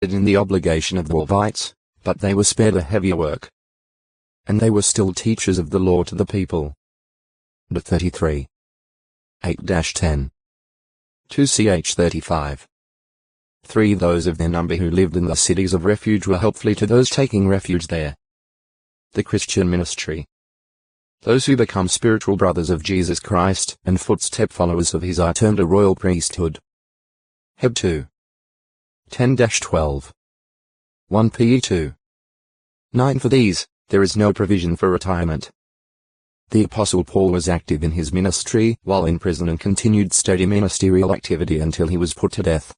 in the obligation of the Levites, but they were spared a heavier work. And they were still teachers of the law to the people. 33. 8-10. 2ch 35. 3. Those of their number who lived in the cities of refuge were helpful to those taking refuge there. The Christian ministry. Those who become spiritual brothers of Jesus Christ and footstep followers of his are termed a royal priesthood. Heb 2. 10-12. 1 Pe 2. 9. For these, there is no provision for retirement. The Apostle Paul was active in his ministry while in prison and continued steady ministerial activity until he was put to death.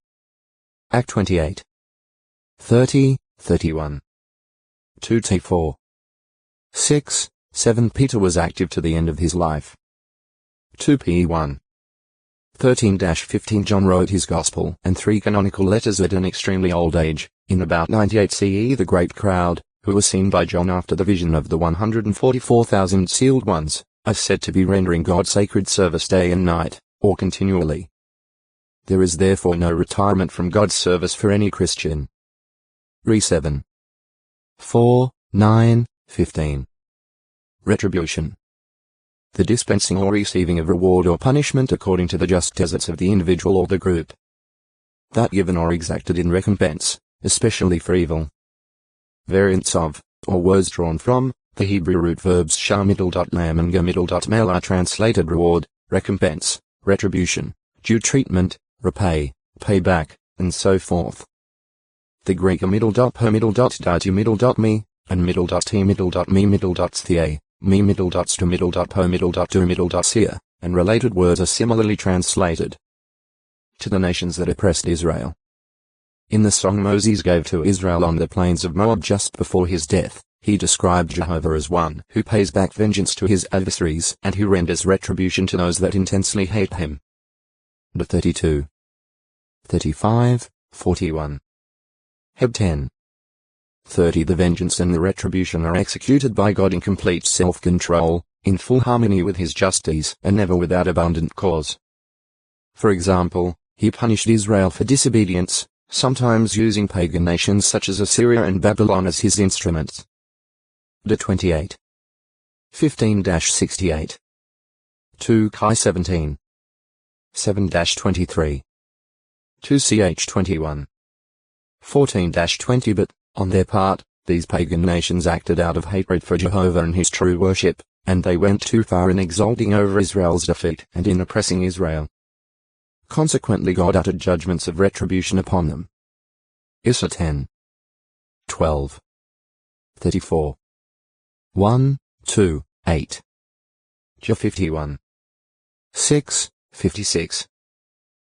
Act 28. 30, 31. 2-4. 6, 7. Peter was active to the end of his life. 2 Pe 1. 13-15. John wrote his Gospel and 3 canonical letters at an extremely old age, in about 98 CE. The great crowd, who was seen by John after the vision of the 144,000 sealed ones, are said to be rendering God sacred service day and night, or continually. There is therefore no retirement from God's service for any Christian. Re 7. 4, 9, 15. Retribution. The dispensing or receiving of reward or punishment according to the just deserts of the individual or the group. That given or exacted in recompense, especially for evil. Variants of, or words drawn from, the Hebrew root verbs shah lam and ga mel are translated reward, recompense, retribution, due treatment, repay, pay back, and so forth. The Greek me, and me, me, thea, and related words are similarly translated. To the nations that oppressed Israel. In the song Moses gave to Israel on the plains of Moab just before his death, he described Jehovah as one who pays back vengeance to his adversaries and who renders retribution to those that intensely hate him. 32. 35, 41. Heb 10. 30. The vengeance and the retribution are executed by God in complete self-control, in full harmony with his justice, and never without abundant cause. For example, he punished Israel for disobedience, sometimes using pagan nations such as Assyria and Babylon as his instruments. 28. 15-68. 2 Chi 17. 7-23. 2ch 21. 14-20. But, on their part, these pagan nations acted out of hatred for Jehovah and his true worship, and they went too far in exulting over Israel's defeat and in oppressing Israel. Consequently God uttered judgments of retribution upon them. Issa 10. 12. 34. 1, 2, 8. Ja 51. 6, 56.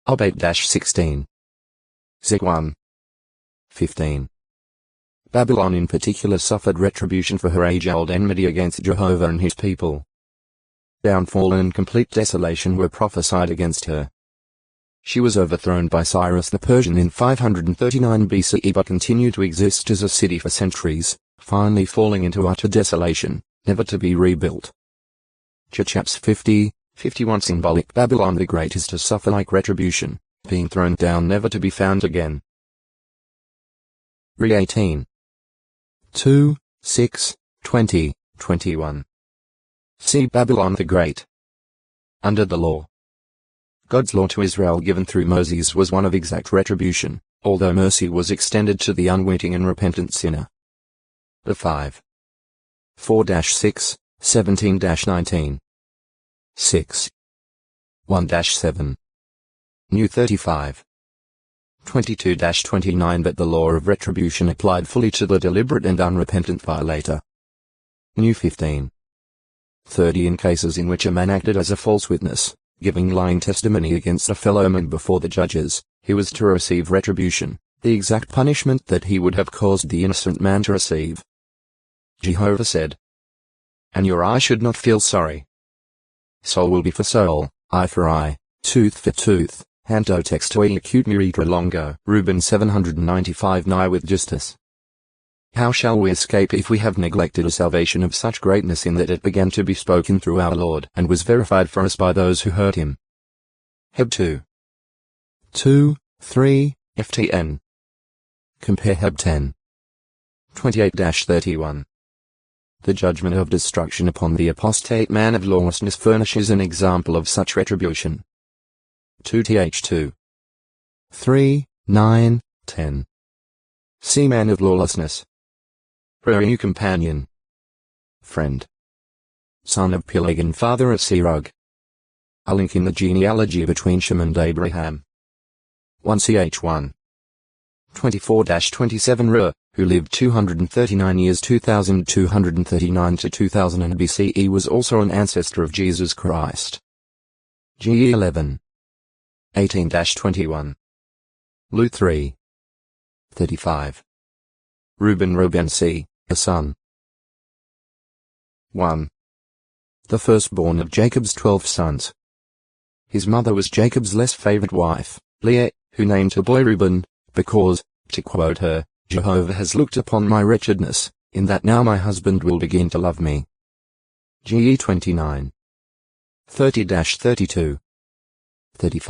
Ob 8-16. Zek 1. 15. Babylon in particular suffered retribution for her age-old enmity against Jehovah and his people. Downfall and complete desolation were prophesied against her. She was overthrown by Cyrus the Persian in 539 BCE but continued to exist as a city for centuries, finally falling into utter desolation, never to be rebuilt. Chaps 50, 51. Symbolic Babylon the Great is to suffer like retribution, being thrown down never to be found again. Re 18. 2, 6, 20, 21. See Babylon the Great. Under the law. God's law to Israel given through Moses was one of exact retribution, although mercy was extended to the unwitting and repentant sinner. The 5. 4-6, 17-19. 6. 1-7. New 35. 22-29. But the law of retribution applied fully to the deliberate and unrepentant violator. New 15. 30. In cases in which a man acted as a false witness, giving lying testimony against a fellow man before the judges, he was to receive retribution, the exact punishment that he would have caused the innocent man to receive. Jehovah said, "And your eye should not feel sorry. Soul will be for soul, eye for eye, tooth for tooth, hanto textoi acute miritra longo." Reuben 795. Nigh with justice. How shall we escape if we have neglected a salvation of such greatness in that it began to be spoken through our Lord and was verified for us by those who heard him? Heb 2. 2, 3, ftn. Compare Heb 10. 28-31. The judgment of destruction upon the apostate man of lawlessness furnishes an example of such retribution. 2th 3, 9, 10. See man of lawlessness. Prayer companion. Friend. Son of Peleg and father of Serug. A link in the genealogy between Shem and Abraham. 1ch1. 24-27 Re, who lived 239 years 2239 to 2000 BCE, was also an ancestor of Jesus Christ. GE 11. 18-21. Lu 3. 35. Reuben C., a son. 1. The firstborn of Jacob's 12 sons. His mother was Jacob's less favored wife, Leah, who named her boy Reuben, because, to quote her, Jehovah has looked upon my wretchedness, in that now my husband will begin to love me. GE 29. 30-32. 35.